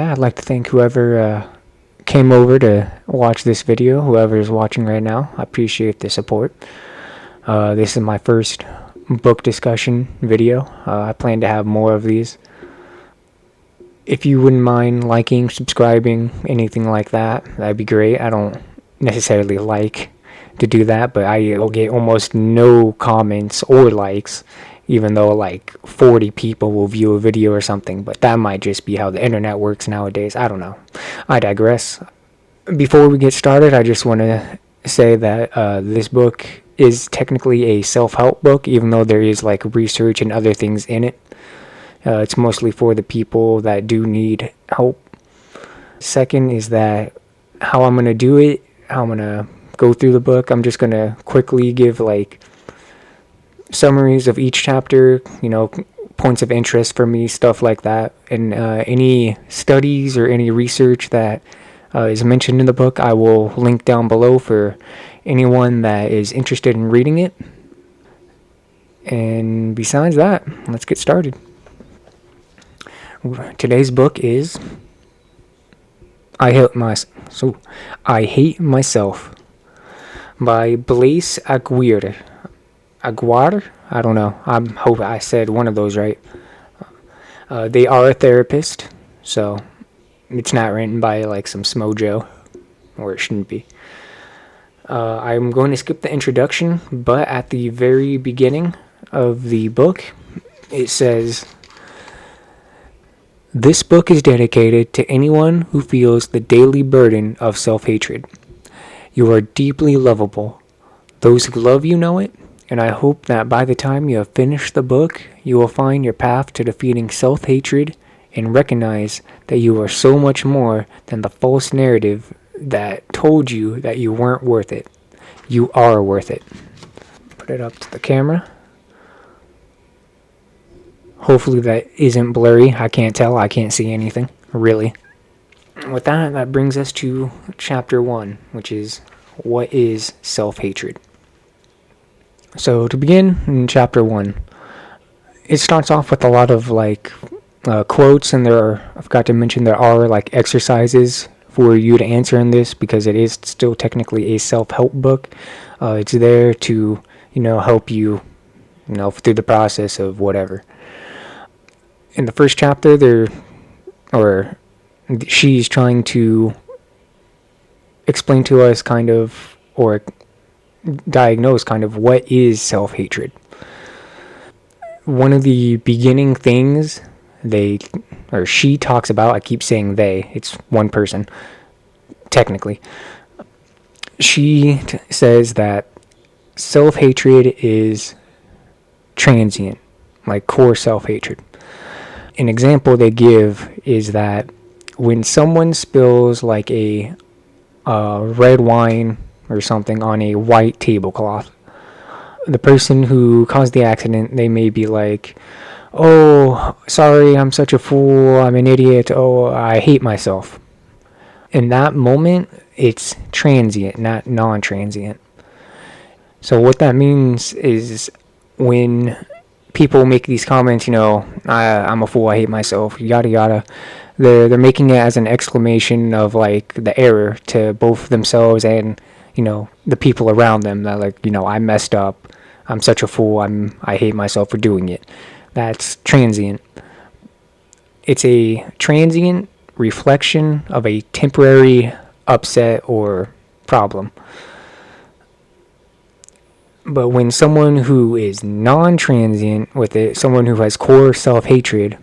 Okay, I'd like to thank whoever came over to watch this video, whoever is watching right now. I appreciate the support. This is my first book discussion video. I plan to have more of these. If you wouldn't mind liking, subscribing, anything like that, that'd be great. I don't necessarily like to do that, but I will get almost no comments or likes, even though like 40 people will view a video or something. But that might just be how the internet works nowadays. I don't know. I digress. Before we get started, I just want to say that this book is technically a self-help book, even though there is like research and other things in it. It's mostly for the people that do need help. Second is that how I'm going to do it, how I'm going to go through the book, I'm just going to quickly give like summaries of each chapter, points of interest for me, stuff like that. And any studies or any research that is mentioned in the book, I will link down below for anyone that is interested in reading it. And besides that, let's get started. Today's book is I Hate Myself by Blaise Aguirre. Aguirre? I don't know. I hope I said one of those right. They are a therapist, so it's not written by like some smojo, or it shouldn't be. I'm going to skip the introduction, but at the very beginning of the book, it says, "This book is dedicated to anyone who feels the daily burden of self-hatred. You are deeply lovable. Those who love you know it, and I hope that by the time you have finished the book, you will find your path to defeating self-hatred and recognize that you are so much more than the false narrative that told you that you weren't worth it. You are worth it." Put it up to the camera. Hopefully that isn't blurry. I can't tell. I can't see anything, really. With that brings us to chapter 1, which is what is self-hatred. So to begin in chapter 1, it starts off with a lot of like quotes, and I forgot to mention there are like exercises for you to answer in this because it is still technically a self-help book. It's there to, help you, through the process of whatever. In the first chapter, she's trying to explain to us kind of, or diagnose kind of, what is self-hatred. One of the beginning things she talks about, I keep saying they, it's one person, technically. She says that self-hatred is transient, like core self-hatred. An example they give is that when someone spills like a red wine or something on a white tablecloth, the person who caused the accident, they may be like, "Oh, sorry, I'm such a fool, I'm an idiot, oh, I hate myself." In that moment, it's transient, not non-transient. So what that means is when people make these comments, I'm a fool, I hate myself, yada yada, they're making it as an exclamation of like the error to both themselves and the people around them, that like, I messed up, I'm such a fool, I hate myself for doing it. That's transient. It's a transient reflection of a temporary upset or problem. But when someone who is non-transient with it, someone who has core self-hatred,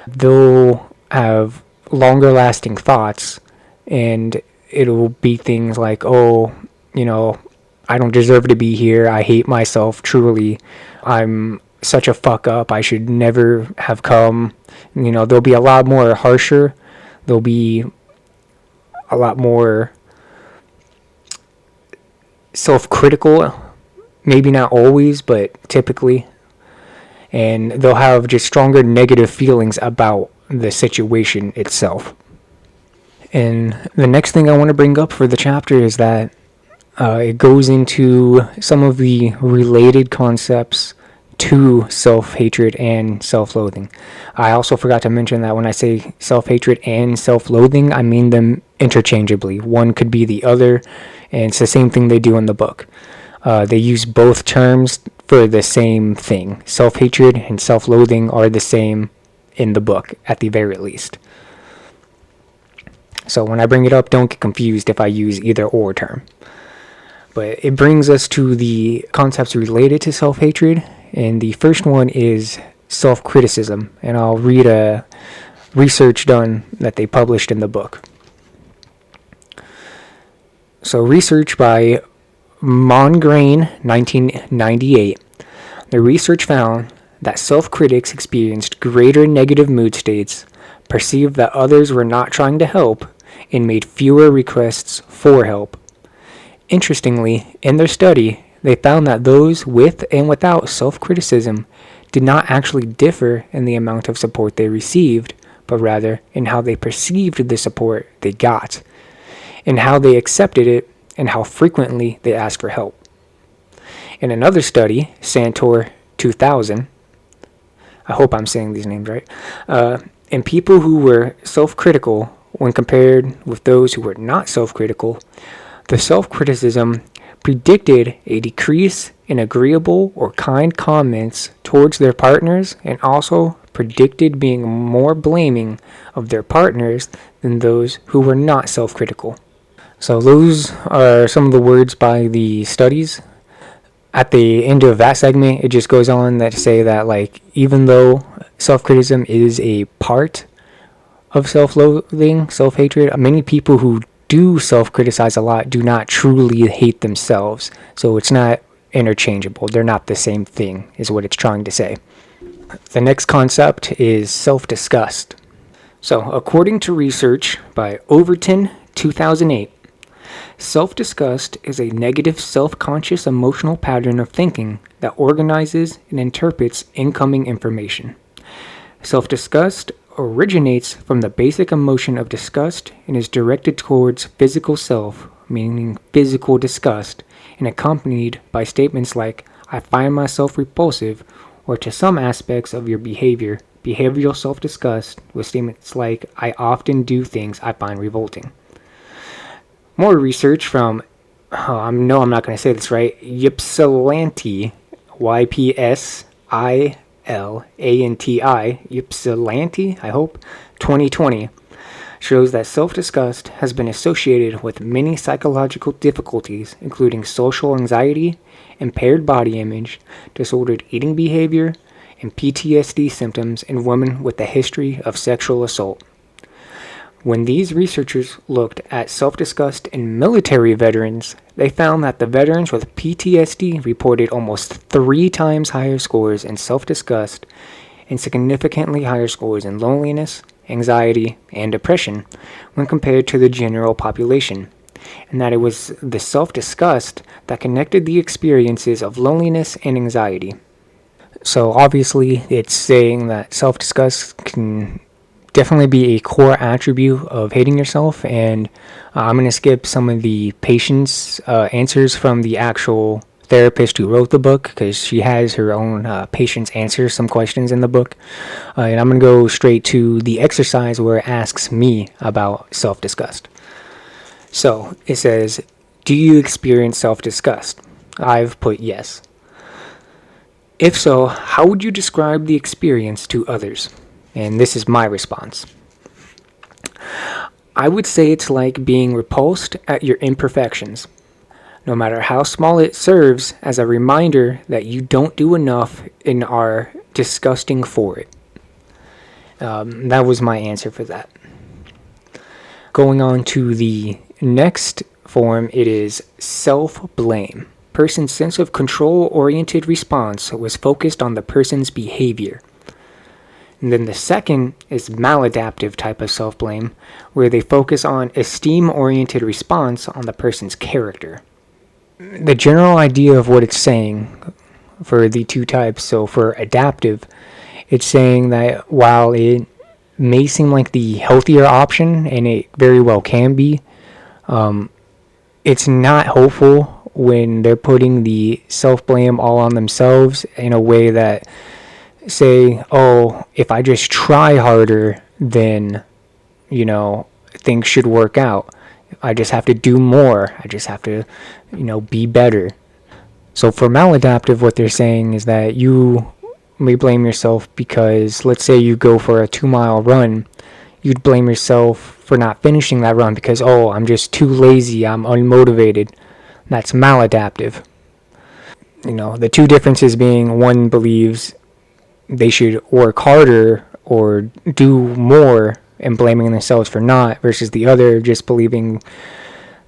they'll have longer lasting thoughts, and it'll be things like, "Oh, I don't deserve to be here, I hate myself truly, I'm such a fuck up, I should never have come." They'll be a lot more harsher, they'll be a lot more self-critical, maybe not always, but typically, and they'll have just stronger negative feelings about the situation itself. And the next thing I want to bring up for the chapter is that it goes into some of the related concepts to self-hatred and self-loathing. I also forgot to mention that when I say self-hatred and self-loathing, I mean them interchangeably. One could be the other, and it's the same thing they do in the book. They use both terms for the same thing. Self-hatred and self-loathing are the same in the book, at the very least. So when I bring it up, don't get confused if I use either or term. But it brings us to the concepts related to self-hatred, and the first one is self-criticism, and I'll read a research done that they published in the book. So research by Mongrain, 1998. The research found that self-critics experienced greater negative mood states, perceived that others were not trying to help, and made fewer requests for help. Interestingly, in their study, they found that those with and without self-criticism did not actually differ in the amount of support they received, but rather in how they perceived the support they got, in how they accepted it, and how frequently they asked for help. In another study, Santor 2000, I hope I'm saying these names right, in people who were self-critical when compared with those who were not self-critical, the self-criticism predicted a decrease in agreeable or kind comments towards their partners, and also predicted being more blaming of their partners than those who were not self-critical. So those are some of the words by the studies. At the end of that segment, it just goes on to say that, like, even though self-criticism is a part of self-loathing, self-hatred, many people who do self-criticize a lot do not truly hate themselves. So it's not interchangeable. They're not the same thing, is what it's trying to say. The next concept is self-disgust. So according to research by Overton, 2008, self-disgust is a negative self-conscious emotional pattern of thinking that organizes and interprets incoming information. Self-disgust originates from the basic emotion of disgust and is directed towards physical self, meaning physical disgust, and accompanied by statements like, I find myself repulsive, or to some aspects of your behavior, behavioral self-disgust, with statements like, I often do things I find revolting. More research from, I know I'm not going to say this right, Ypsilanti, Ypsilanti, Ypsilanti, I hope, 2020, shows that self-disgust has been associated with many psychological difficulties, including social anxiety, impaired body image, disordered eating behavior, and PTSD symptoms in women with a history of sexual assault. When these researchers looked at self-disgust in military veterans, they found that the veterans with PTSD reported almost 3 times higher scores in self-disgust and significantly higher scores in loneliness, anxiety, and depression when compared to the general population, and that it was the self-disgust that connected the experiences of loneliness and anxiety. So obviously, it's saying that self-disgust can definitely be a core attribute of hating yourself, and I'm going to skip some of the patient's answers from the actual therapist who wrote the book, because she has her own patients answer some questions in the book, and I'm going to go straight to the exercise where it asks me about self-disgust. So it says, do you experience self-disgust? I've put yes. If so, how would you describe the experience to others? And this is my response. I would say it's like being repulsed at your imperfections. No matter how small, it serves as a reminder that you don't do enough and are disgusting for it. That was my answer for that. Going on to the next form, it is self-blame. Person's sense of control-oriented response was focused on the person's behavior. And then the second is maladaptive type of self-blame, where they focus on esteem-oriented response on the person's character. The general idea of what it's saying for the two types, so for adaptive, it's saying that while it may seem like the healthier option, and it very well can be, it's not hopeful when they're putting the self-blame all on themselves in a way that say, oh, if I just try harder, then, things should work out. I just have to do more. I just have to, be better. So for maladaptive, what they're saying is that you may blame yourself because, let's say you go for a 2-mile run, you'd blame yourself for not finishing that run because, oh, I'm just too lazy, I'm unmotivated. That's maladaptive. The two differences being one believes they should work harder or do more and blaming themselves for not, versus the other just believing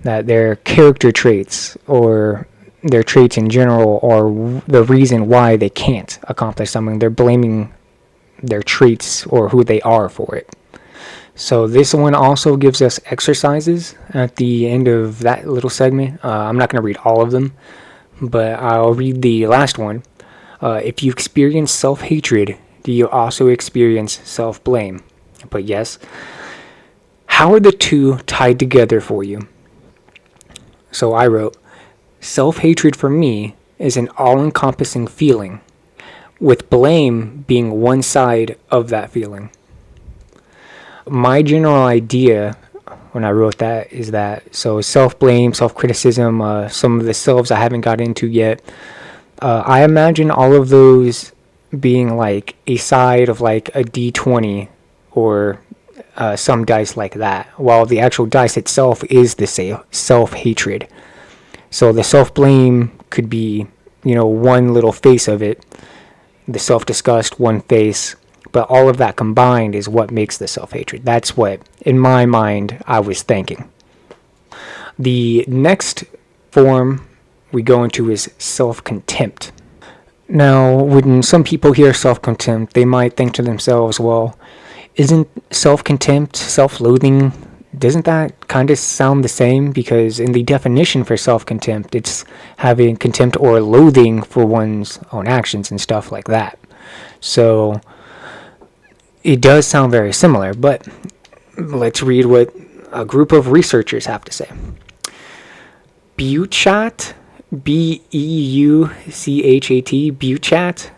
that their character traits or their traits in general are the reason why they can't accomplish something. They're blaming their traits or who they are for it. So this one also gives us exercises at the end of that little segment. I'm not going to read all of them, but I'll read the last one. If you experience self-hatred, do you also experience self-blame? But yes. How are the two tied together for you? So I wrote, self-hatred for me is an all-encompassing feeling, with blame being one side of that feeling. My general idea when I wrote that is that, so self-blame, self-criticism, some of the selves I haven't got into yet, I imagine all of those being like a side of like a D20 or some dice like that, while the actual dice itself is the self-hatred. So the self-blame could be, one little face of it, the self-disgust, one face, but all of that combined is what makes the self-hatred. That's what, in my mind, I was thinking. The next form we go into is self-contempt. Now, when some people hear self-contempt, they might think to themselves, well, isn't self-contempt, self-loathing, doesn't that kind of sound the same? Because in the definition for self-contempt, it's having contempt or loathing for one's own actions and stuff like that. So it does sound very similar, but let's read what a group of researchers have to say. Beuchat, B-E-U-C-H-A-T, Beuchat,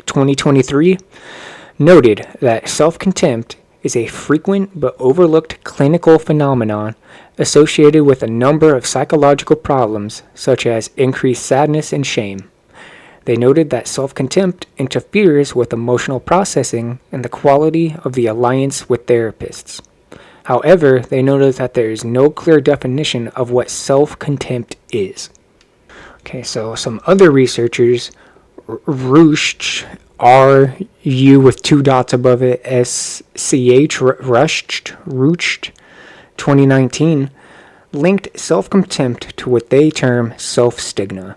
2023, noted that self-contempt is a frequent but overlooked clinical phenomenon associated with a number of psychological problems such as increased sadness and shame. They noted that self-contempt interferes with emotional processing and the quality of the alliance with therapists. However, they noted that there is no clear definition of what self-contempt is. Okay, so some other researchers, Rusch, R-U with 2 dots above it, S-C-H, Rusch, 2019, linked self-contempt to what they term self-stigma.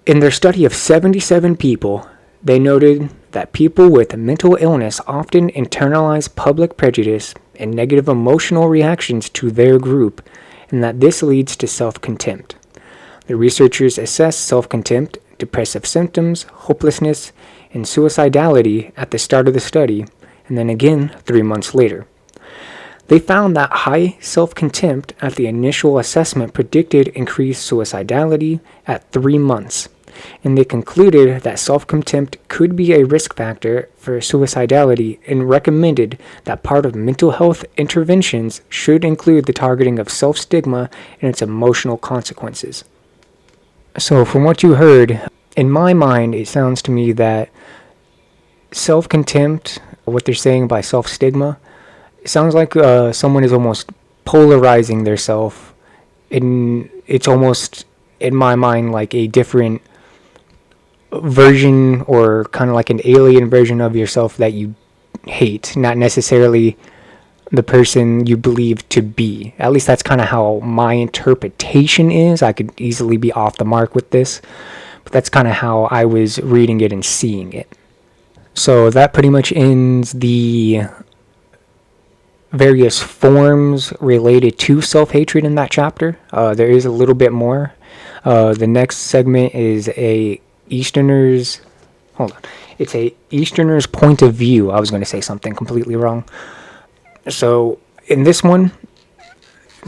In their study of 77 people, they noted that people with mental illness often internalize public prejudice and negative emotional reactions to their group, and that this leads to self-contempt. The researchers assessed self-contempt, depressive symptoms, hopelessness, and suicidality at the start of the study, and then again 3 months later. They found that high self-contempt at the initial assessment predicted increased suicidality at 3 months, and they concluded that self-contempt could be a risk factor for suicidality and recommended that part of mental health interventions should include the targeting of self-stigma and its emotional consequences. So from what you heard, in my mind, it sounds to me that self-contempt, what they're saying by self-stigma, it sounds like someone is almost polarizing their self. And it's almost, in my mind, like a different version or kind of like an alien version of yourself that you hate, not necessarily the person you believe to be. At least that's kind of how my interpretation is. I could easily be off the mark with this, but that's kind of how I was reading it and seeing it. So that pretty much ends the various forms related to self-hatred in that chapter. There is a little bit more. The next segment is It's a Easterner's point of view. I was going to say something completely wrong. So in this one,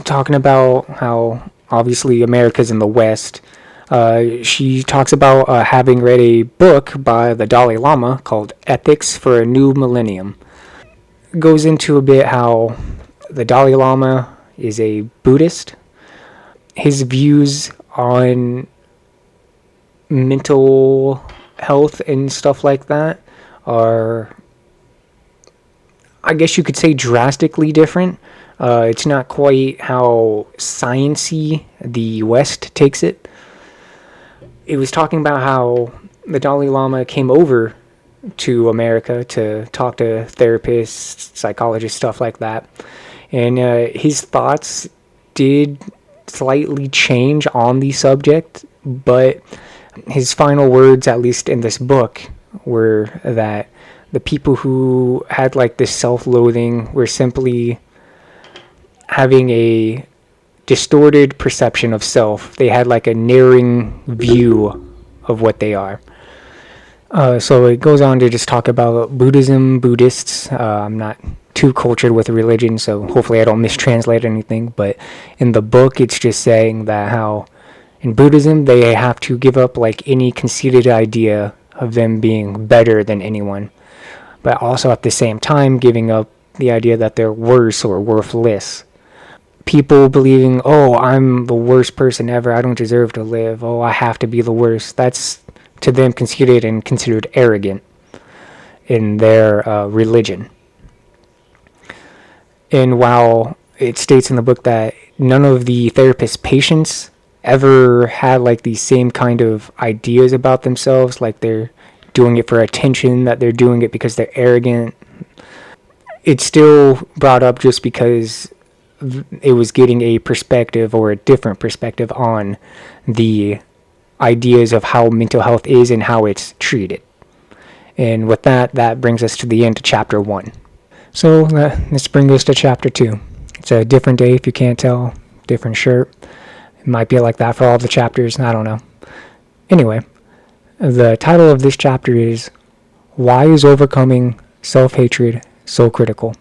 talking about how obviously America's in the West. She talks about having read a book by the Dalai Lama called Ethics for a New Millennium. Goes into a bit how the Dalai Lama is a Buddhist. His views on mental health and stuff like that are, I guess you could say, drastically different. It's not quite how sciencey the West takes it. It was talking about how the Dalai Lama came over to America to talk to therapists, psychologists, stuff like that. And his thoughts did slightly change on the subject, but his final words, at least in this book, were that the people who had like this self-loathing were simply having a distorted perception of self. They had like a narrowing view of what they are. So it goes on to just talk about Buddhism, Buddhists. I'm not too cultured with religion, so hopefully I don't mistranslate anything. But in the book, it's just saying that how in Buddhism they have to give up like any conceited idea of them being better than anyone, but also at the same time giving up the idea that they're worse or worthless. People believing, oh, I'm the worst person ever, I don't deserve to live, oh, I have to be the worst. That's to them conceited and considered arrogant in their religion. And while it states in the book that none of the therapist's patients ever had like these same kind of ideas about themselves, like they're doing it for attention, that they're doing it because they're arrogant, it's still brought up just because it was getting a perspective or a different perspective on the ideas of how mental health is and how it's treated. And with that, that brings us to the end of chapter 1. So let's bring us to chapter 2. It's a different day if you can't tell, different shirt. It might be like that for all the chapters, I don't know. Anyway, the title of this chapter is Why is Overcoming Self-Hatred So Critical?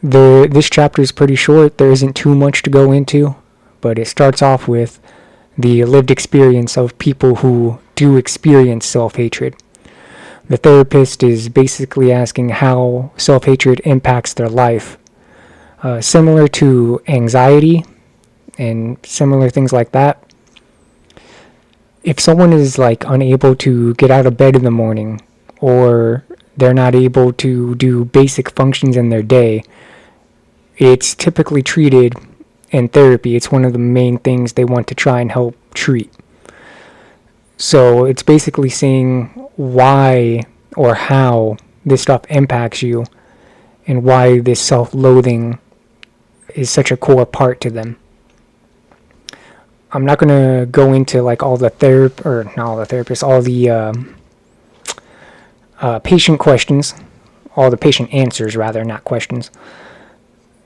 This chapter is pretty short, there isn't too much to go into, but it starts off with the lived experience of people who do experience self-hatred. The therapist is basically asking how self-hatred impacts their life. Similar to anxiety and similar things like that. If someone is like unable to get out of bed in the morning, or they're not able to do basic functions in their day, it's typically treated in therapy. It's one of the main things they want to try and help treat. So it's basically saying why or how this stuff impacts you and why this self-loathing is such a core part to them. I'm not going to go into like all the patient questions, all the patient answers rather, not questions.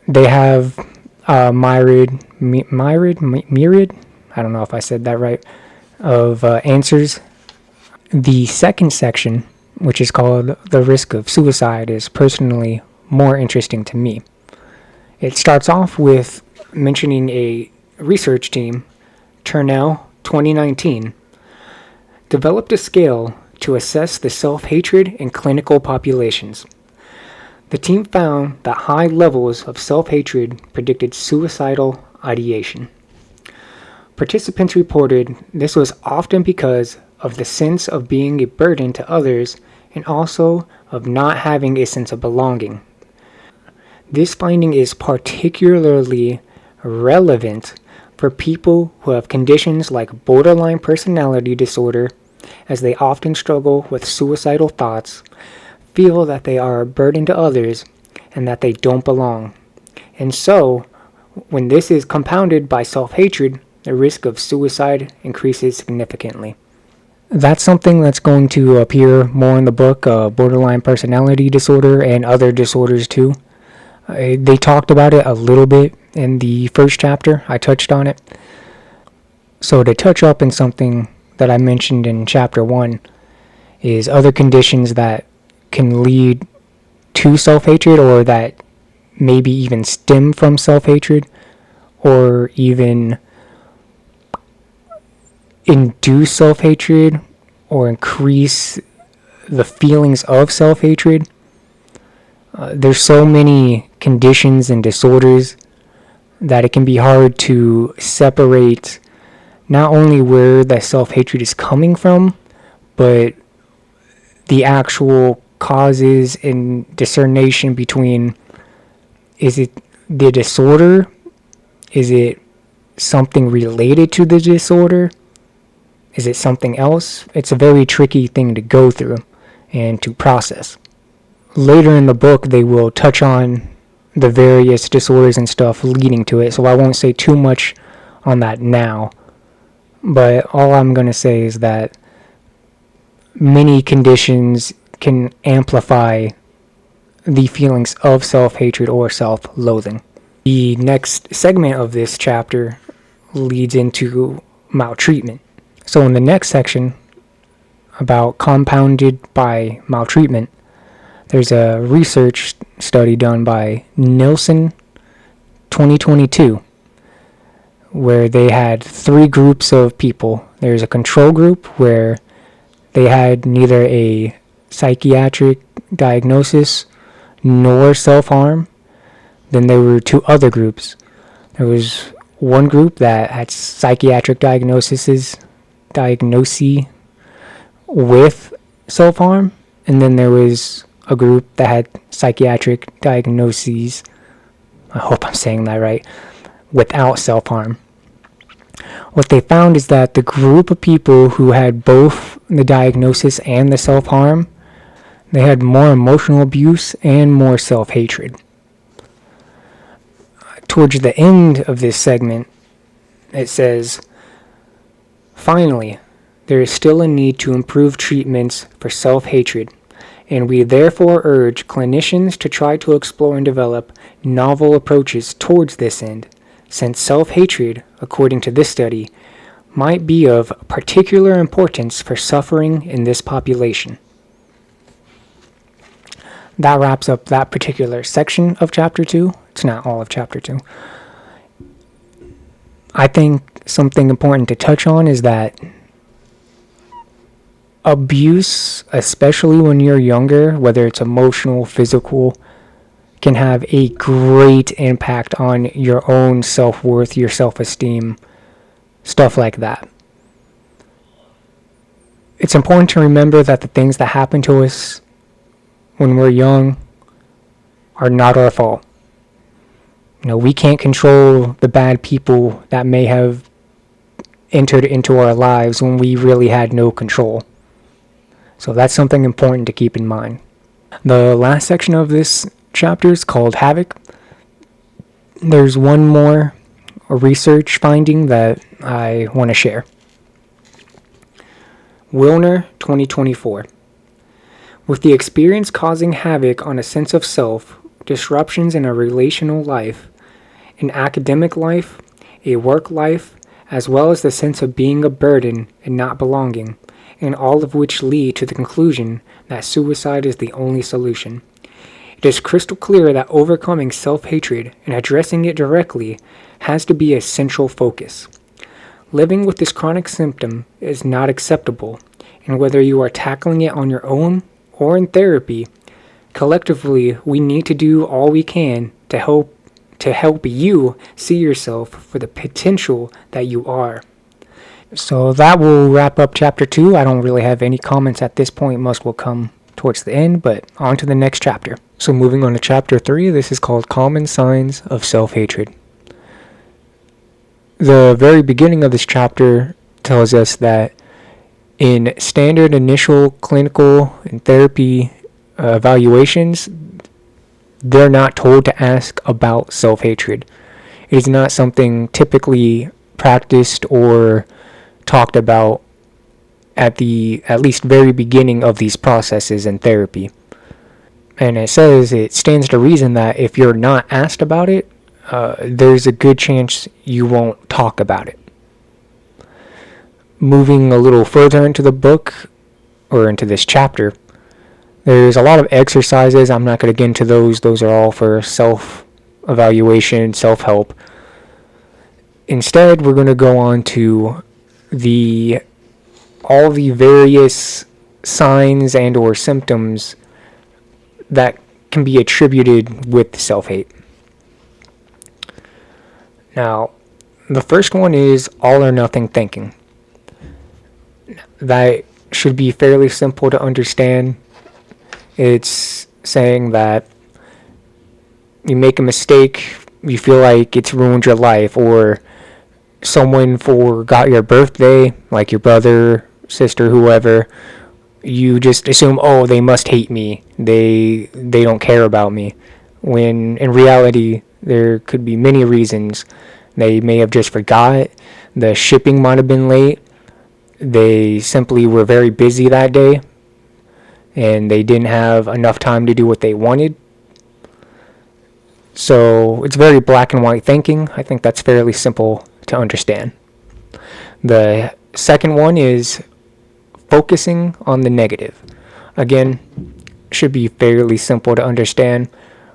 They have myriad, I don't know if I said that right, of answers. The second section, which is called The Risk of Suicide, is personally more interesting to me. It starts off with mentioning a research team, Turnell 2019, developed a scale to assess the self-hatred in clinical populations. The team found that high levels of self-hatred predicted suicidal ideation. Participants reported this was often because of the sense of being a burden to others and also of not having a sense of belonging. This finding is particularly relevant for people who have conditions like borderline personality disorder, as they often struggle with suicidal thoughts, feel that they are a burden to others, and that they don't belong. And so, when this is compounded by self-hatred, the risk of suicide increases significantly. That's something that's going to appear more in the book, borderline personality disorder and other disorders too. They talked about it a little bit in the first chapter. I touched on it. So to touch up in something that I mentioned in chapter 1 is other conditions that can lead to self-hatred or that maybe even stem from self-hatred. or even induce self-hatred or increase the feelings of self-hatred. There's so many conditions and disorders that it can be hard to separate not only where that self-hatred is coming from, but the actual causes and discernation between, is it the disorder? Is it something related to the disorder? Is it something else? It's a very tricky thing to go through and to process. Later in the book, they will touch on the various disorders and stuff leading to it, so I won't say too much on that now. But all I'm going to say is that many conditions can amplify the feelings of self-hatred or self-loathing. The next segment of this chapter leads into maltreatment. So in the next section about compounded by maltreatment, there's a research study done by Nilsson 2022 where they had 3 groups of people. There's a control group where they had neither a psychiatric diagnosis nor self-harm. Then there were 2 other groups. There was one group that had psychiatric diagnoses with self-harm, and then there was a group that had psychiatric diagnoses, I hope I'm saying that right, without self-harm. What they found is that the group of people who had both the diagnosis and the self-harm, they had more emotional abuse and more self-hatred. Towards the end of this segment, it says, finally, there is still a need to improve treatments for self-hatred, and we therefore urge clinicians to try to explore and develop novel approaches towards this end, since self-hatred, according to this study, might be of particular importance for suffering in this population. That wraps up that particular section of Chapter 2. It's not all of Chapter 2. I think something important to touch on is that abuse, especially when you're younger, whether it's emotional, physical, can have a great impact on your own self-worth, your self-esteem, stuff like that. It's important to remember that the things that happen to us when we're young are not our fault. We can't control the bad people that may have entered into our lives when we really had no control. So that's something important to keep in mind. The last section of this chapter is called Havoc. There's one more research finding that I want to share. Wilner 2024. With the experience causing havoc on a sense of self, disruptions in a relational life, an academic life, a work life, as well as the sense of being a burden and not belonging, and all of which lead to the conclusion that suicide is the only solution. It is crystal clear that overcoming self-hatred and addressing it directly has to be a central focus. Living with this chronic symptom is not acceptable, and whether you are tackling it on your own or in therapy, collectively we need to do all we can to help you see yourself for the potential that you are. So that will wrap up Chapter 2. I don't really have any comments at this point. Most will come towards the end, but on to the next chapter. So moving on to Chapter 3, this is called Common Signs of Self-Hatred. The very beginning of this chapter tells us that in standard initial clinical and therapy evaluations, they're not told to ask about self-hatred. It is not something typically practiced or talked about at the at least very beginning of these processes in therapy. And it says it stands to reason that if you're not asked about it, there's a good chance you won't talk about it. Moving a little further into the book, or into this chapter, there's a lot of exercises. I'm not going to get into those. Those are all for self-evaluation, self-help. Instead, we're going to go on to the all the various signs and or symptoms that can be attributed with self-hate. Now, the first one is all or nothing thinking. That should be fairly simple to understand. It's saying that you make a mistake, you feel like it's ruined your life, or someone forgot your birthday, like your brother, sister, whoever. You just assume, oh, they must hate me. They don't care about me. When in reality, there could be many reasons. They may have just forgot. The shipping might have been late. They simply were very busy that day, and they didn't have enough time to do what they wanted. So it's very black and white thinking. I think that's fairly simple to understand. The second one is focusing on the negative. Again, should be fairly simple to understand.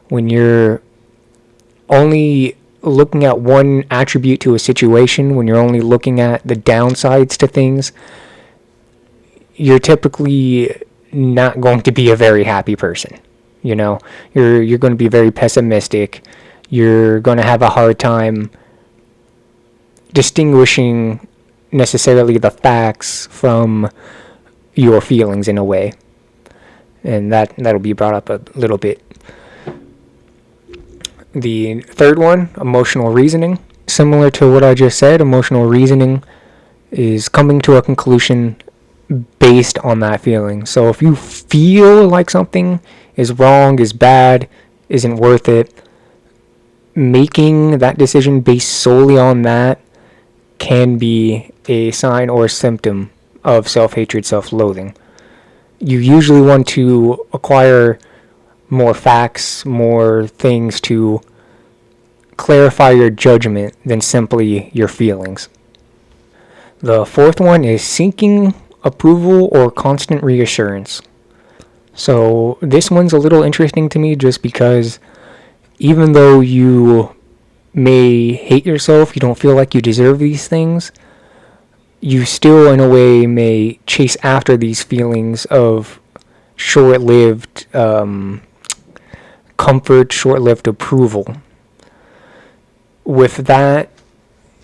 When you're only looking at one attribute to a situation, when you're only looking at the downsides to things, you're typically not going to be a very happy person. You know, you're going to be very pessimistic. You're going to have a hard time distinguishing necessarily the facts from your feelings in a way. And that'll be brought up a little bit. The third one, emotional reasoning. Similar to what I just said, emotional reasoning is coming to a conclusion based on that feeling. So if you feel like something is wrong, is bad, isn't worth it, making that decision based solely on that can be a sign or a symptom of self-hatred, self-loathing. You usually want to acquire more facts, more things to clarify your judgment than simply your feelings. The fourth one is seeking approval or constant reassurance. So this one's a little interesting to me just because even though you may hate yourself, you don't feel like you deserve these things, you still in a way may chase after these feelings of short-lived comfort, short-lived approval. With that,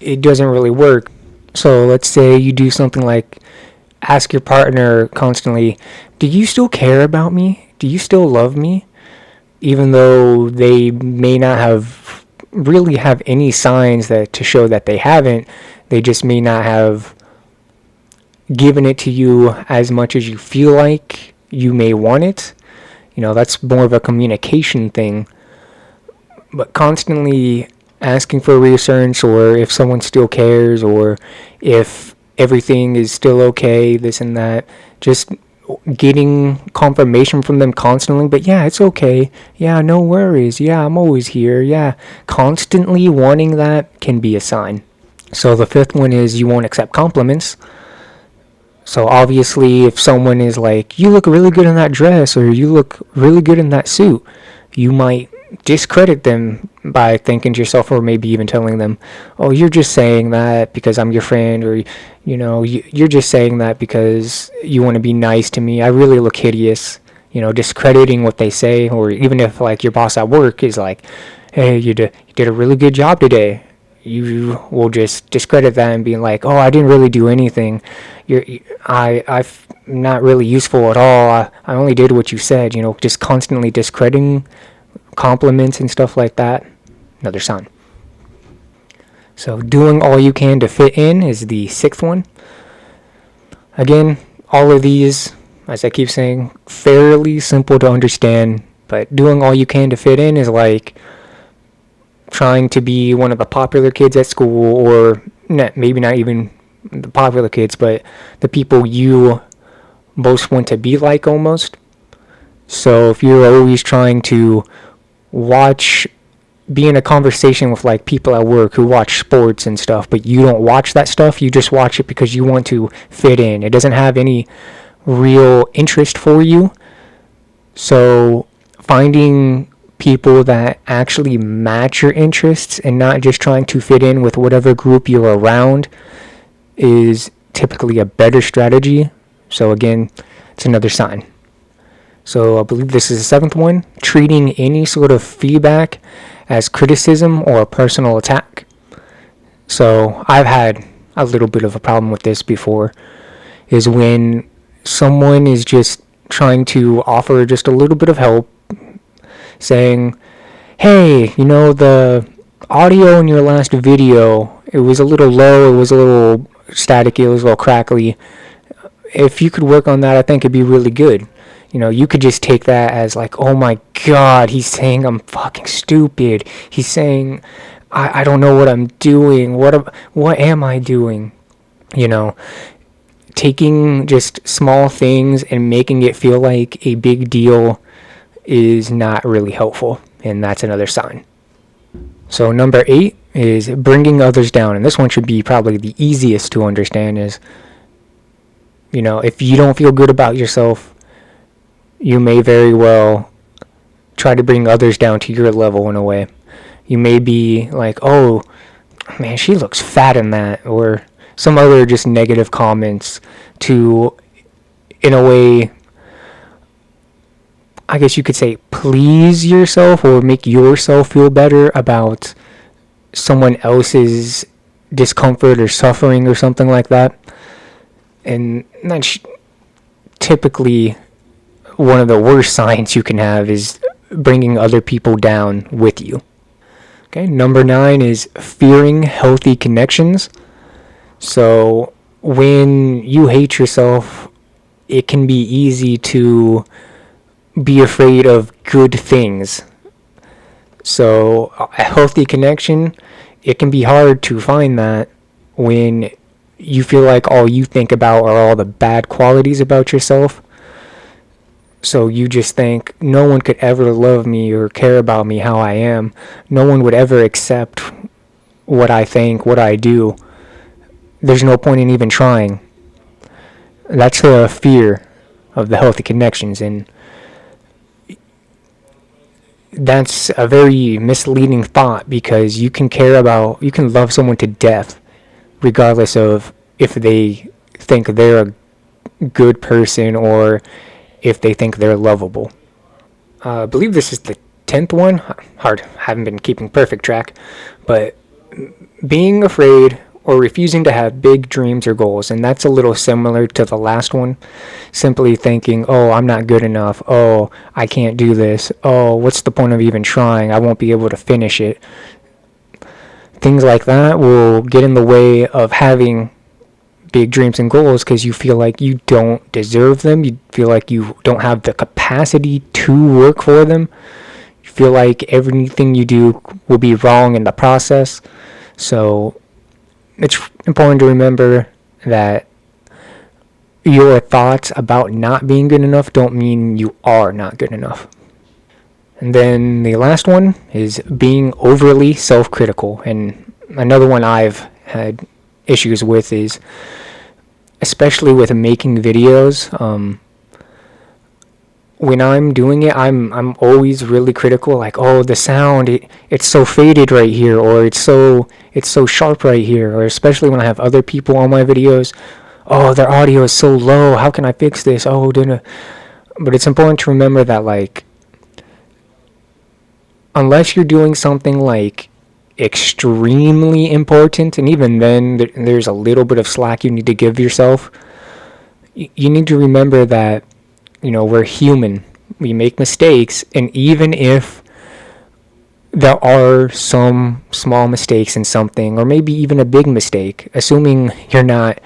it doesn't really work. So let's say you do something like ask your partner constantly, do you still care about me? Do you still love me? Even though they may not have really have any signs that to show that they haven't, they just may not have given it to you as much as you feel like you may want it. You know, that's more of a communication thing. But constantly asking for reassurance, or if someone still cares, or if everything is still okay, this and that, just getting confirmation from them constantly. But yeah, it's okay. Yeah, no worries. Yeah, I'm always here. Yeah, constantly wanting that can be a sign. So the fifth one is you won't accept compliments. So obviously, if someone is like, you look really good in that dress, or you look really good in that suit, you might discredit them by thinking to yourself, or maybe even telling them, oh, you're just saying that because I'm your friend, or, you know, you're just saying that because you want to be nice to me. I really look hideous. You know, discrediting what they say. Or even if, like, your boss at work is like, hey, you did a really good job today, you will just discredit that and be like, oh, I didn't really do anything. I'm not really useful at all. I only did what you said. You know, just constantly discrediting compliments and stuff like that. Another sign. So doing all you can to fit in is the sixth one. Again, all of these, as I keep saying, fairly simple to understand, but doing all you can to fit in is like trying to be one of the popular kids at school, or maybe not even the popular kids, but the people you most want to be like almost. So if you're always trying to be in a conversation with like people at work who watch sports and stuff, but you don't watch that stuff, you just watch it because you want to fit in. It doesn't have any real interest for you. So finding people that actually match your interests and not just trying to fit in with whatever group you're around is typically a better strategy. So again, it's another sign. So I believe this is the seventh one, treating any sort of feedback as criticism or a personal attack. So I've had a little bit of a problem with this before, is when someone is just trying to offer just a little bit of help, saying, hey, the audio in your last video, it was a little low, it was a little staticky, it was a little crackly. If you could work on that, I think it'd be really good. You could just take that as like, oh my god, he's saying I'm fucking stupid. He's saying I don't know what I'm doing. What am I doing? Taking just small things and making it feel like a big deal is not really helpful, and that's another sign. So number 8 is bringing others down, and this one should be probably the easiest to understand. Is if you don't feel good about yourself, you may very well try to bring others down to your level in a way. You may be like, oh man, she looks fat in that, or some other just negative comments to, in a way, I guess you could say, please yourself or make yourself feel better about someone else's discomfort or suffering or something like that. And that's typically one of the worst signs you can have, is bringing other people down with you. Okay, number 9 is fearing healthy connections. So when you hate yourself, it can be easy to be afraid of good things. So a healthy connection, it can be hard to find that when you feel like all you think about are all the bad qualities about yourself. So you just think, no one could ever love me or care about me how I am. No one would ever accept what I think, what I do. There's no point in even trying. That's a fear of the healthy connections, and that's a very misleading thought, because you can love someone to death regardless of if they think they're a good person or if they think they're lovable. I believe this is the 10th one. Haven't been keeping perfect track, but being afraid or refusing to have big dreams or goals, and that's a little similar to the last one. Simply thinking, oh, I'm not good enough. Oh, I can't do this. Oh, what's the point of even trying? I won't be able to finish it. Things like that will get in the way of having big dreams and goals, because you feel like you don't deserve them. You feel like you don't have the capacity to work for them. You feel like everything you do will be wrong in the process. So it's important to remember that your thoughts about not being good enough don't mean you are not good enough. And then the last one is being overly self-critical. And another one I've had issues with is, especially with making videos, when I'm doing it, I'm always really critical. Like, oh, the sound, it's so faded right here, or it's so sharp right here. Or especially when I have other people on my videos, oh, their audio is so low. How can I fix this? Oh, but it's important to remember that, like, unless you're doing something like extremely important, and even then there's a little bit of slack you need to give yourself, you need to remember that, we're human. We make mistakes, and even if there are some small mistakes in something, or maybe even a big mistake, assuming you're not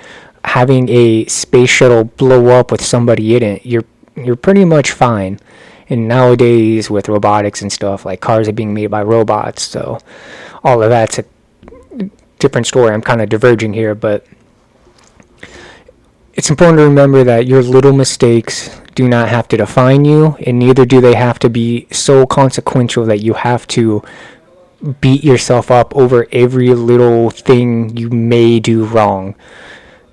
having a space shuttle blow up with somebody in it, you're pretty much fine. And nowadays, with robotics and stuff, like, cars are being made by robots, so all of that's a different story. I'm kind of diverging here, but it's important to remember that your little mistakes do not have to define you, and neither do they have to be so consequential that you have to beat yourself up over every little thing you may do wrong.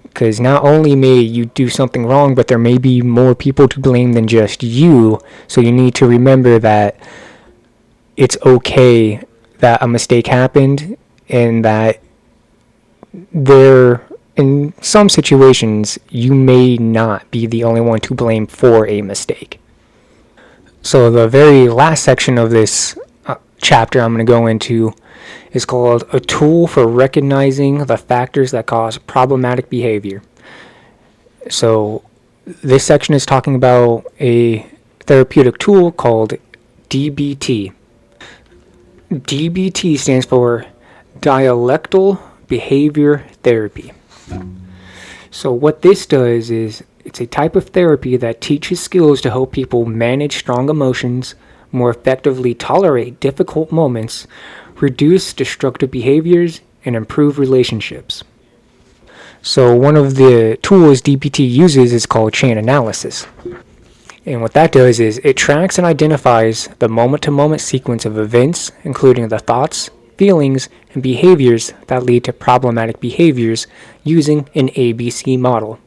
Because not only may you do something wrong, but there may be more people to blame than just you. So you need to remember that it's okay that a mistake happened, and that there, in some situations, you may not be the only one to blame for a mistake. So the very last section of this chapter I'm going to go into is called A Tool for Recognizing the Factors That Cause Problematic Behavior. So this section is talking about a therapeutic tool called DBT. DBT stands for Dialectal Behavior Therapy. So what this does is it's a type of therapy that teaches skills to help people manage strong emotions, more effectively tolerate difficult moments, reduce destructive behaviors, and improve relationships. So one of the tools DBT uses is called chain analysis. And what that does is it tracks and identifies the moment-to-moment sequence of events, including the thoughts, feelings, and behaviors that lead to problematic behaviors using an ABC model.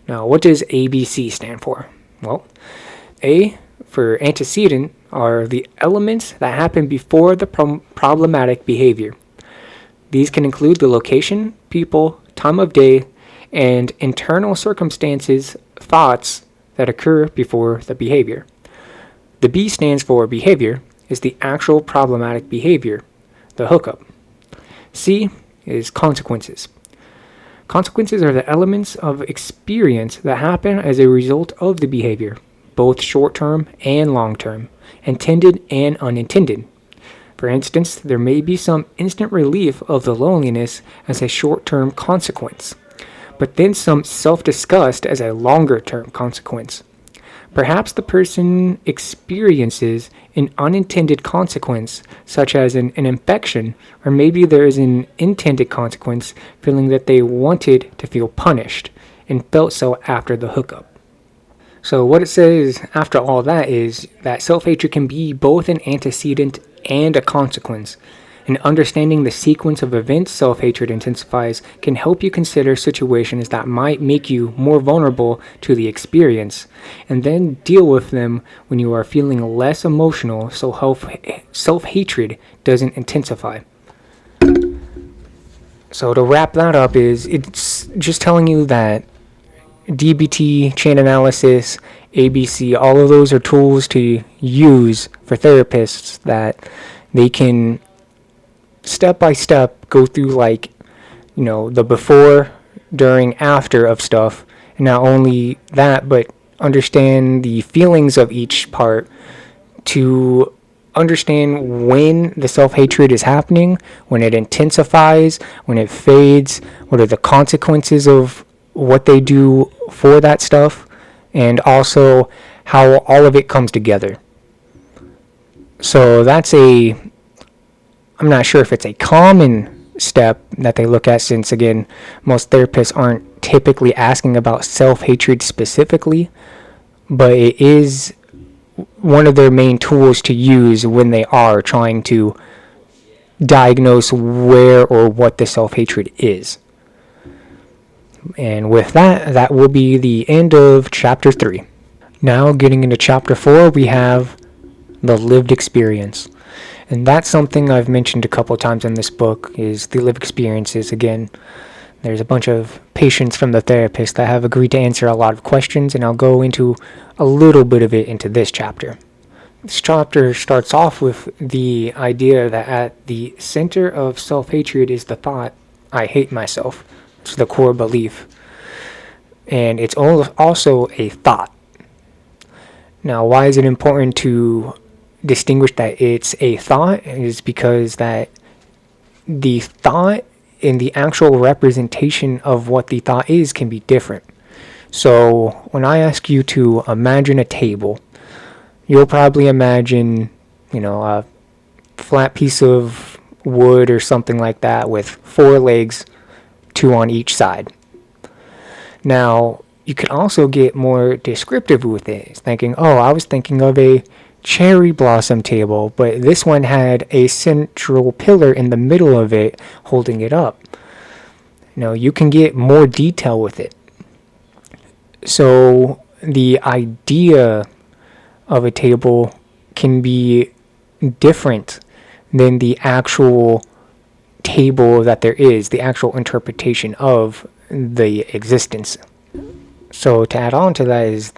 Now, what does ABC stand for? Well, A for antecedent are the elements that happen before the problematic behavior. These can include the location, people, time of day, and internal circumstances, thoughts that occur before the behavior. The B stands for behavior, is the actual problematic behavior, the hookup. C is consequences. Consequences are the elements of experience that happen as a result of the behavior, both short-term and long-term, intended and unintended. For instance, there may be some instant relief of the loneliness as a short-term consequence, but then some self-disgust as a longer-term consequence. Perhaps the person experiences an unintended consequence, such as an infection, or maybe there is an intended consequence, feeling that they wanted to feel punished and felt so after the hookup. So what it says after all that is that self-hatred can be both an antecedent and a consequence. And understanding the sequence of events self-hatred intensifies can help you consider situations that might make you more vulnerable to the experience, and then deal with them when you are feeling less emotional so self-hatred doesn't intensify. So to wrap that up it's just telling you that DBT, chain analysis, ABC, all of those are tools to use for therapists that they can step by step go through, like, the before, during, after of stuff. And not only that, but understand the feelings of each part to understand when the self-hatred is happening, when it intensifies, when it fades, what are the consequences of what they do for that stuff, and also how all of it comes together. So I'm not sure if it's a common step that they look at, since, again, most therapists aren't typically asking about self-hatred specifically, but it is one of their main tools to use when they are trying to diagnose where or what the self-hatred is. And with that will be the end of chapter 3. Now, getting into chapter 4, we have the lived experience. And that's something I've mentioned a couple times in this book, is the lived experiences. Again, there's a bunch of patients from the therapist that have agreed to answer a lot of questions, and I'll go into a little bit of it into this chapter. This chapter starts off with the idea that at the center of self-hatred is the thought, I hate myself. It's the core belief. And it's also a thought. Now, why is it important to distinguish that it's a thought? Is because that the thought and the actual representation of what the thought is can be different. So when I ask you to imagine a table, you'll probably imagine, a flat piece of wood or something like that with 4 legs, 2 on each side. Now, you can also get more descriptive with it, thinking, I was thinking of a cherry blossom table, but this one had a central pillar in the middle of it holding it up. You can get more detail with it. So the idea of a table can be different than the actual table that there is, the actual interpretation of the existence. So to add on to that is,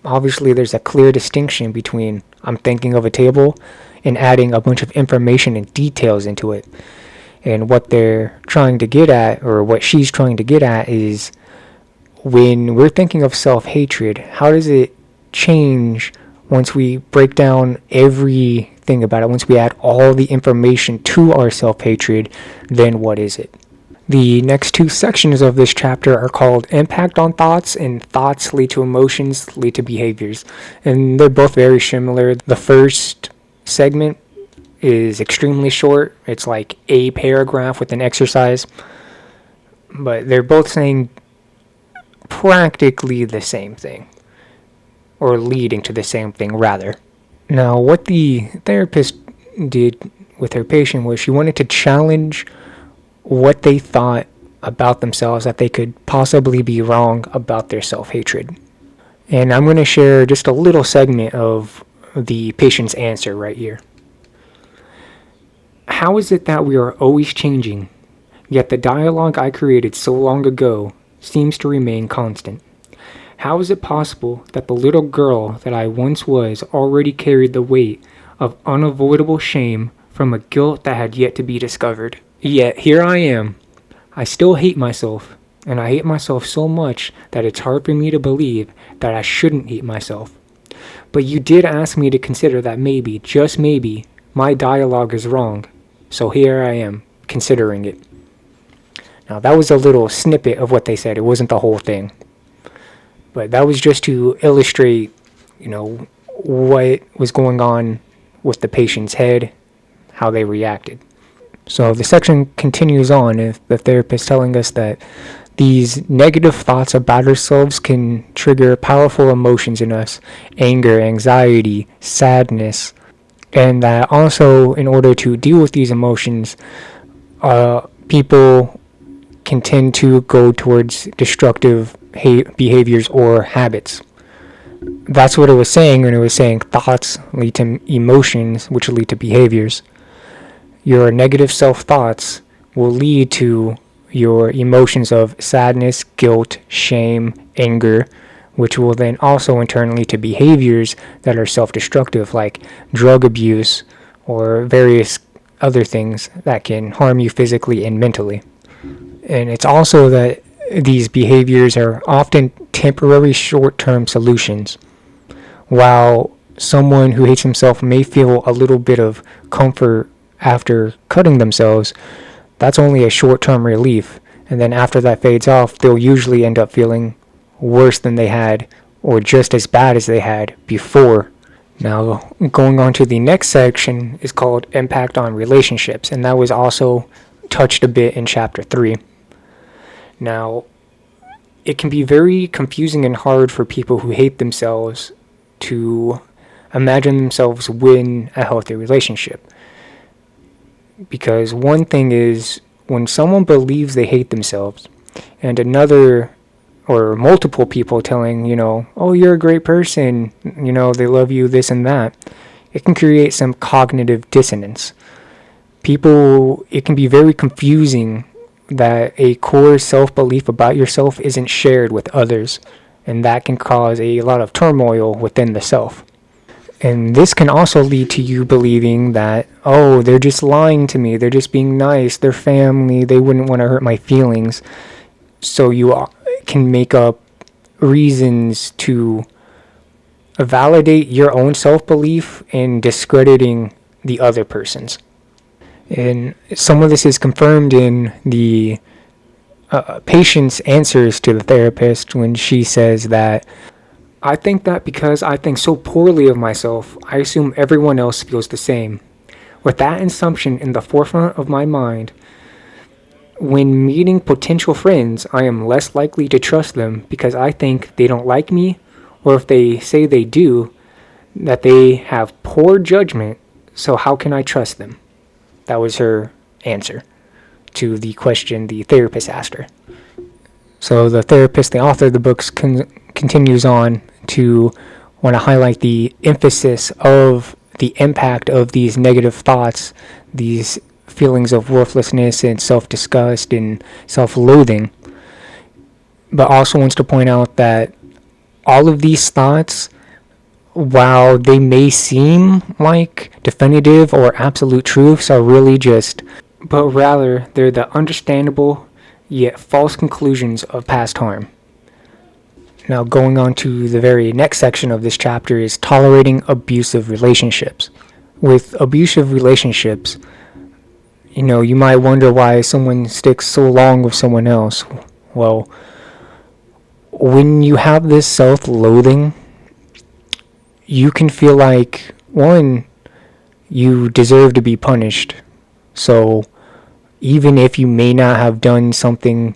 obviously there's a clear distinction between I'm thinking of a table and adding a bunch of information and details into it. And what they're trying to get at, or what she's trying to get at, is when we're thinking of self-hatred, how does it change once we break down everything about it? Once we add all the information to our self-hatred, then what is it? The next two sections of this chapter are called Impact on Thoughts and Thoughts Lead to Emotions, Lead to Behaviors. And they're both very similar. The first segment is extremely short. It's like a paragraph with an exercise. But they're both saying practically the same thing, or leading to the same thing, rather. Now, what the therapist did with her patient was she wanted to challenge what they thought about themselves, that they could possibly be wrong about their self-hatred. And I'm going to share just a little segment of the patient's answer right here. How is it that we are always changing, yet the dialogue I created so long ago seems to remain constant? How is it possible that the little girl that I once was already carried the weight of unavoidable shame from a guilt that had yet to be discovered? Yet here I am. I still hate myself, and I hate myself so much that it's hard for me to believe that I shouldn't hate myself. But you did ask me to consider that maybe, just maybe, my dialogue is wrong. So here I am, considering it. Now that was a little snippet of what they said. It wasn't the whole thing. But that was just to illustrate, what was going on with the patient's head, how they reacted. So the section continues on, if the therapist telling us that these negative thoughts about ourselves can trigger powerful emotions in us: anger, anxiety, sadness, and that also in order to deal with these emotions, people can tend to go towards destructive behaviors or habits. That's what it was saying when it was saying thoughts lead to emotions, which lead to behaviors. Your negative self-thoughts will lead to your emotions of sadness, guilt, shame, anger, which will then also in turn lead to behaviors that are self-destructive, like drug abuse or various other things that can harm you physically and mentally. And it's also that these behaviors are often temporary short-term solutions. While someone who hates himself may feel a little bit of comfort after cutting themselves, that's only a short-term relief, and then after that fades off, they'll usually end up feeling worse than they had, or just as bad as they had before. Now, going on to the next section is called Impact on Relationships, and that was also touched a bit in chapter 3. Now, it can be very confusing and hard for people who hate themselves to imagine themselves win a healthy relationship. Because one thing is, when someone believes they hate themselves, and another or multiple people telling, oh, you're a great person, they love you, this and that, it can create some cognitive dissonance. It can be very confusing that a core self-belief about yourself isn't shared with others, and that can cause a lot of turmoil within the self. And this can also lead to you believing that, oh, they're just lying to me, they're just being nice, they're family, they wouldn't want to hurt my feelings. So you can make up reasons to validate your own self-belief in discrediting the other person's. And some of this is confirmed in the patient's answers to the therapist when she says that, I think that because I think so poorly of myself, I assume everyone else feels the same. With that assumption in the forefront of my mind, when meeting potential friends, I am less likely to trust them because I think they don't like me, or if they say they do, that they have poor judgment, so how can I trust them? That was her answer to the question the therapist asked her. So the therapist, the author of the books, continues on to want to highlight the emphasis of the impact of these negative thoughts, these feelings of worthlessness and self-disgust and self-loathing, but also wants to point out that all of these thoughts, while they may seem like definitive or absolute truths, are really just, but rather they're the understandable yet false conclusions of past harm. Now, going on to the very next section of this chapter is tolerating abusive relationships. With abusive relationships, you might wonder why someone sticks so long with someone else. Well, when you have this self-loathing, you can feel like, one, you deserve to be punished. So even if you may not have done something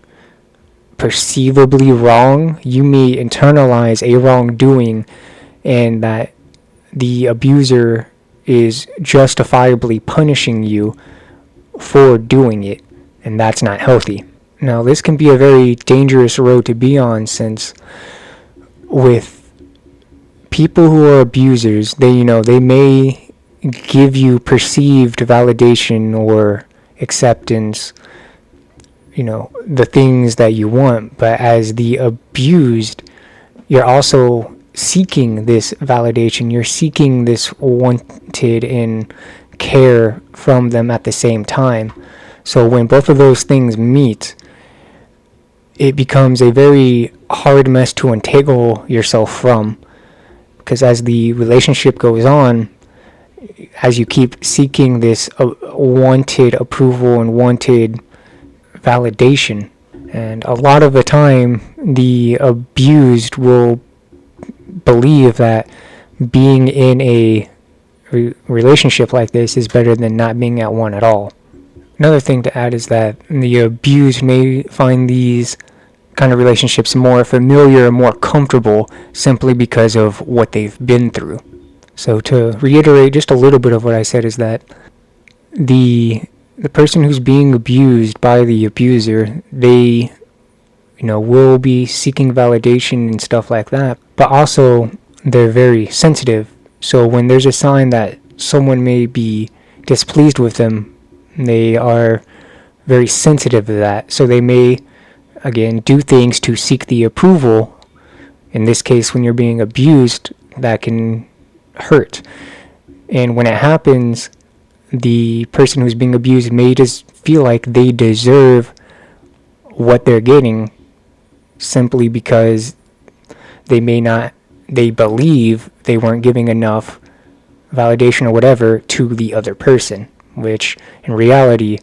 perceivably wrong, you may internalize a wrongdoing and that the abuser is justifiably punishing you for doing it, and that's not healthy. Now, this can be a very dangerous road to be on, since with people who are abusers, they may give you perceived validation or acceptance, the things that you want, but as the abused, you're also seeking this validation, you're seeking this wanted and care from them at the same time. So when both of those things meet, it becomes a very hard mess to untangle yourself from, because as the relationship goes on, as you keep seeking this wanted approval and wanted validation, and a lot of the time the abused will believe that being in a relationship like this is better than not being at one at all. Another thing to add is that the abused may find these kind of relationships more familiar and more comfortable simply because of what they've been through. So to reiterate just a little bit of what I said is that the person who's being abused by the abuser, they will be seeking validation and stuff like that, but also they're very sensitive. So when there's a sign that someone may be displeased with them, they are very sensitive to that. So they may, again, do things to seek the approval. In this case, when you're being abused, that can hurt. And when it happens, the person who's being abused may just feel like they deserve what they're getting simply because they believe they weren't giving enough validation or whatever to the other person, which in reality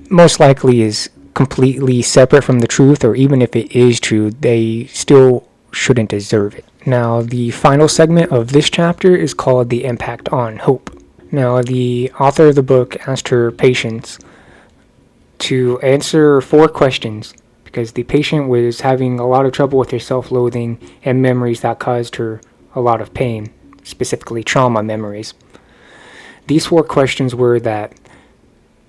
most likely is completely separate from the truth, or even if it is true, they still shouldn't deserve it. Now, the final segment of this chapter is called The Impact on Hope. Now, the author of the book asked her patients to answer 4 questions because the patient was having a lot of trouble with her self-loathing and memories that caused her a lot of pain, specifically trauma memories. These 4 questions were that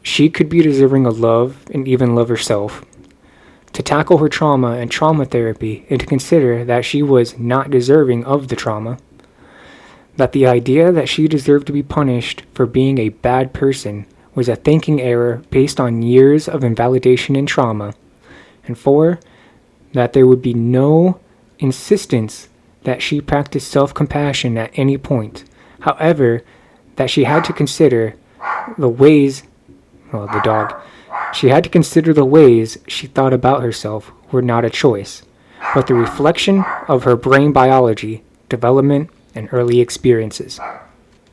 she could be deserving of love and even love herself, to tackle her trauma and trauma therapy, and to consider that she was not deserving of the trauma, that the idea that she deserved to be punished for being a bad person was a thinking error based on years of invalidation and trauma, and 4, that there would be no insistence that she practice self-compassion at any point. However, that she had to consider the ways, she had to consider the ways she thought about herself were not a choice, but the reflection of her brain biology, development, and early experiences.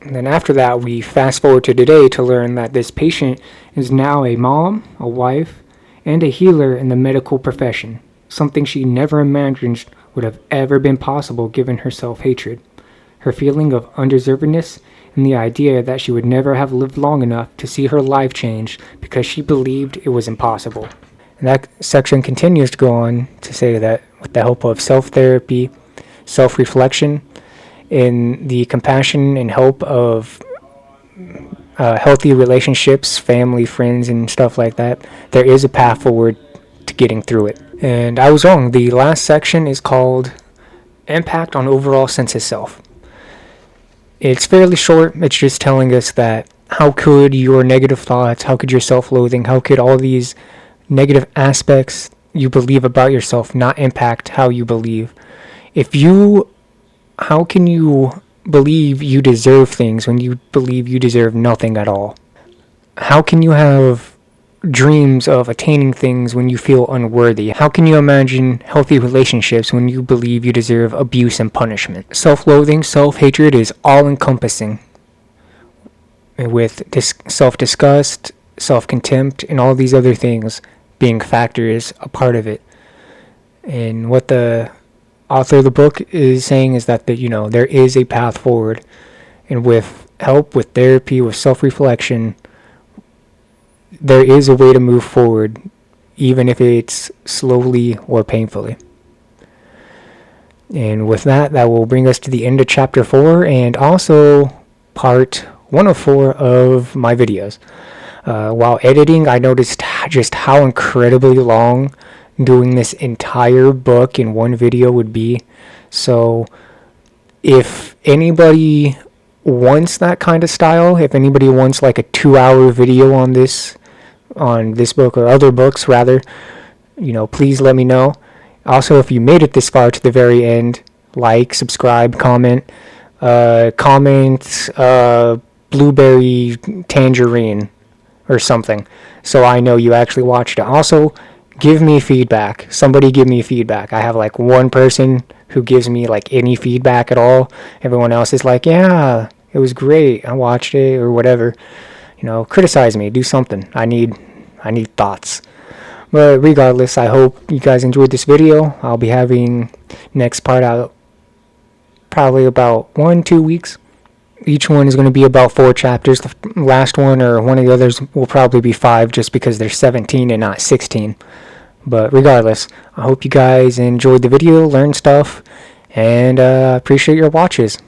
And then after that, we fast forward to today to learn that this patient is now a mom, a wife, and a healer in the medical profession, something she never imagined would have ever been possible given her self-hatred, her feeling of undeservedness, and the idea that she would never have lived long enough to see her life change because she believed it was impossible. And that section continues to go on to say that with the help of self-therapy, self-reflection, and the compassion and help of healthy relationships, family, friends, and stuff like that, there is a path forward to getting through it. And I was wrong. The last section is called Impact on Overall Sense of Self. It's fairly short. It's just telling us that how could your negative thoughts, how could your self-loathing, how could all these negative aspects you believe about yourself not impact how you believe? If you, how can you believe you deserve things when you believe you deserve nothing at all? How can you have dreams of attaining things when you feel unworthy? How can you imagine healthy relationships when you believe you deserve abuse and punishment? Self-loathing, self-hatred is all-encompassing, with self-disgust, self-contempt, and all these other things being factors a part of it. And what the author of the book is saying is that there is a path forward, and with help, with therapy, with self-reflection, there is a way to move forward, even if it's slowly or painfully. And with that, that will bring us to the end of chapter 4 and also part 1 of 4 of my videos. While editing, I noticed just how incredibly long doing this entire book in one video would be. So if anybody wants that kind of style, if anybody wants like a 2-hour video on this book or other books rather, please let me know. Also, if you made it this far to the very end, like, subscribe, comment, blueberry tangerine or something, so I know you actually watched it. Also, give me feedback. Somebody give me feedback. I have like one person who gives me like any feedback at all. Everyone else is like, yeah, it was great, I watched it, or whatever. Criticize me, do something. I need thoughts. But regardless, I hope you guys enjoyed this video. I'll be having next part out probably about 1-2 weeks. Each one is going to be about 4 chapters. The last one or one of the others will probably be 5, just because they're 17 and not 16. But regardless, I hope you guys enjoyed the video, learned stuff, and appreciate your watches.